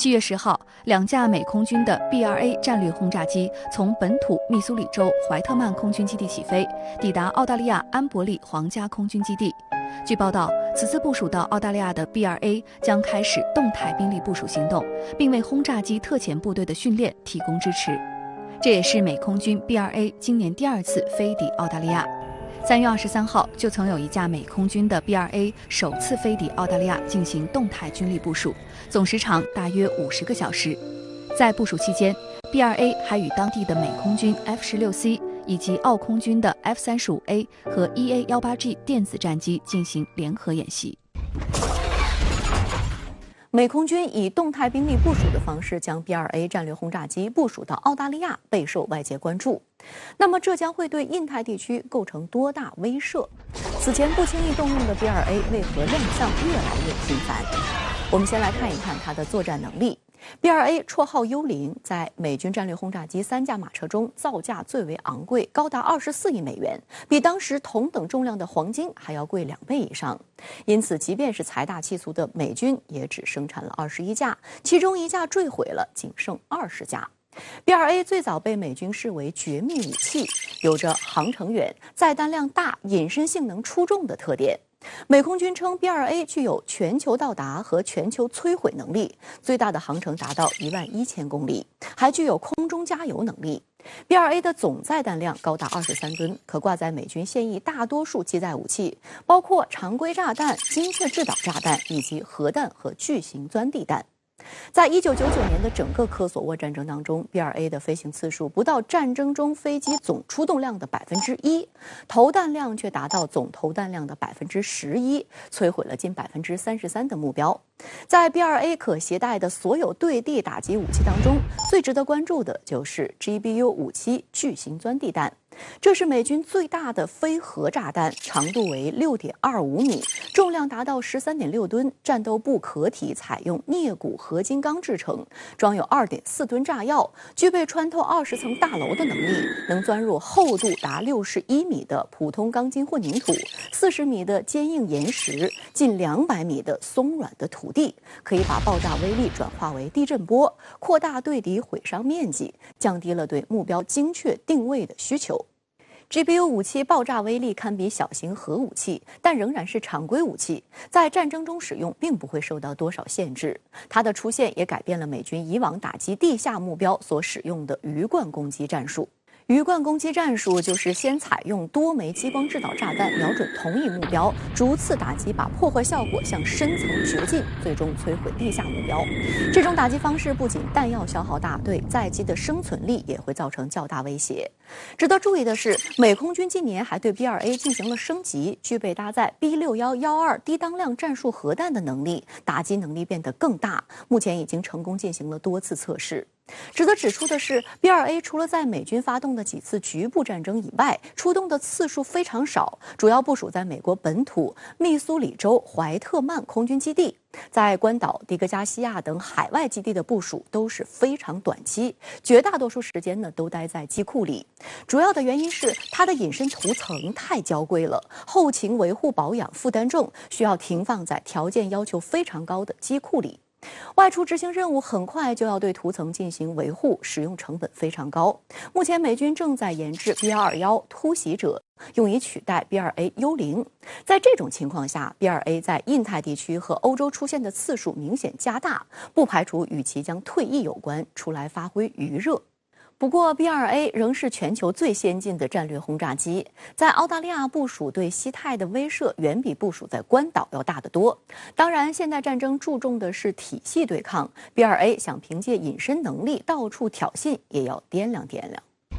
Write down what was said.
7月10号，两架美空军的 B-2A 战略轰炸机从本土密苏里州怀特曼空军基地起飞，抵达澳大利亚安伯利皇家空军基地。据报道，此次部署到澳大利亚的 B-2A 将开始动态兵力部署行动，并为轰炸机特遣部队的训练提供支持。这也是美空军 B-2A 今年第2次飞抵澳大利亚。3月23号，就曾有一架美空军的 B-2A 首次飞抵澳大利亚进行动态军力部署，总时长大约50个小时。在部署期间 ，B-2A 还与当地的美空军 F-16C 以及澳空军的 F-35A 和 EA-18G 电子战机进行联合演习。美空军以动态兵力部署的方式将 B-2A 战略轰炸机部署到澳大利亚，备受外界关注。那么，这将会对印太地区构成多大威慑？此前不轻易动用的 B-2A 为何亮相越来越频繁？我们先来看一看它的作战能力。B-2A 绰号幽灵，在美军战略轰炸机3架马车中造价最为昂贵，高达24亿美元，比当时同等重量的黄金还要贵2倍以上。因此，即便是财大气粗的美军，也只生产了21架，其中1架坠毁了，仅剩20架。B-2A 最早被美军视为绝密武器，有着航程远、载弹量大、隐身性能出众的特点。美空军称 B-2A 具有全球到达和全球摧毁能力，最大的航程达到11000公里，还具有空中加油能力。B-2A 的总载弹量高达23吨，可挂载美军现役大多数机载武器，包括常规炸弹、精确制导炸弹以及核弹和巨型钻地弹。在1999年的整个科索沃战争当中 ，B-2A 的飞行次数不到战争中飞机总出动量的1%，投弹量却达到总投弹量的11%，摧毁了近33%的目标。在 B-2A 可携带的所有对地打击武器当中，最值得关注的就是 GBU-57巨型钻地弹。这是美军最大的非核炸弹，长度为6.25米，重量达到13.6吨，战斗部壳体采用镍钴合金钢制成，装有2.4吨炸药，具备穿透20层大楼的能力，能钻入厚度达61米的普通钢筋混凝土、40米的坚硬岩石、近200米的松软的土地，可以把爆炸威力转化为地震波，扩大对敌毁伤面积，降低了对目标精确定位的需求。GBU-57爆炸威力堪比小型核武器，但仍然是常规武器，在战争中使用并不会受到多少限制。它的出现也改变了美军以往打击地下目标所使用的鱼贯攻击战术。鱼贯攻击战术就是先采用多枚激光制导炸弹瞄准同一目标，逐次打击，把破坏效果向深层掘进，最终摧毁地下目标。这种打击方式不仅弹药消耗大，对载机的生存力也会造成较大威胁。值得注意的是，美空军今年还对 B-2A 进行了升级，具备搭载 B6112低当量战术核弹的能力，打击能力变得更大。目前已经成功进行了多次测试。值得指出的是 ，B-2A 除了在美军发动的几次局部战争以外，出动的次数非常少，主要部署在美国本土密苏里州怀特曼空军基地。在关岛、迪戈加西亚等海外基地的部署都是非常短期，绝大多数时间呢都待在机库里。主要的原因是它的隐身涂层太娇贵了，后勤维护保养负担重，需要停放在条件要求非常高的机库里。外出执行任务很快就要对涂层进行维护，使用成本非常高。目前美军正在研制 B-221突袭者，用以取代 B-2A 幽灵。在这种情况下 ，B-2A 在印太地区和欧洲出现的次数明显加大，不排除与其将退役有关，出来发挥余热。不过 ，B-2A 仍是全球最先进的战略轰炸机，在澳大利亚部署对西太的威慑远比部署在关岛要大得多。当然，现代战争注重的是体系对抗，B-2A 想凭借隐身能力到处挑衅，也要掂量掂量。